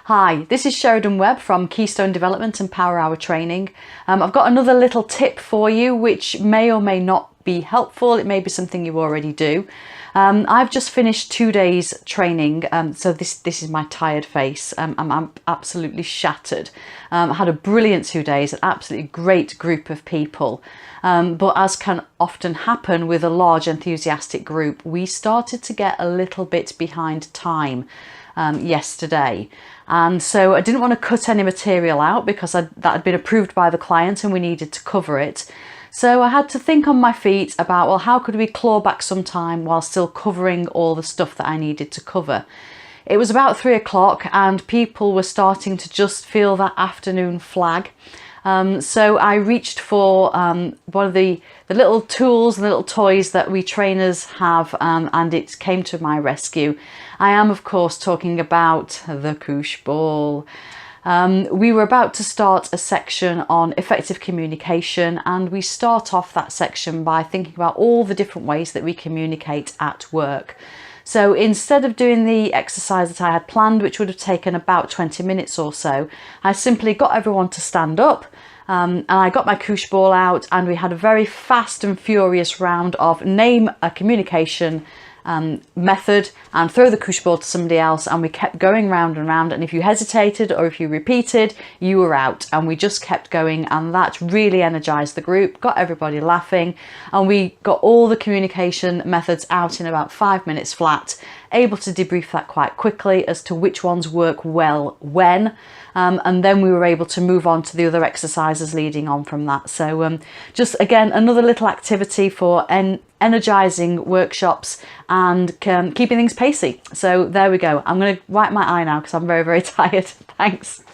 Hi, this is Sheridan Webb from Keystone Development and Power Hour Training. I've got another little tip for you which may or may not be helpful. It may be something you already do. I've just finished 2 days training, so this is my tired face. I'm absolutely shattered. I had a brilliant 2 days, an absolutely great group of people. But as can often happen with a large enthusiastic group, we started to get a little bit behind time yesterday. And so I didn't want to cut any material out because that had been approved by the client and we needed to cover it. So I had to think on my feet about, well, how could we claw back some time while still covering all the stuff that I needed to cover? It was about 3 o'clock and people were starting to just feel that afternoon flag. So I reached for one of the little tools and little toys that we trainers have, and it came to my rescue. I am, of course, talking about the Koosh ball. We were about to start a section on effective communication, and we start off that section by thinking about all the different ways that we communicate at work. So instead of doing the exercise that I had planned, which would have taken about 20 minutes or so, I simply got everyone to stand up, and I got my Koosh ball out, and we had a very fast and furious round of name a communication method and throw the Koosh ball to somebody else, and we kept going round and round, and if you hesitated or if you repeated, you were out, and we just kept going, and that really energized the group, got everybody laughing, and we got all the communication methods out in about 5 minutes flat, able to debrief that quite quickly as to which ones work well when, and then we were able to move on to the other exercises leading on from that. So just again, another little activity for energizing workshops and keeping things pacey. So there we go. I'm going to wipe my eye now because I'm very, very tired. Thanks.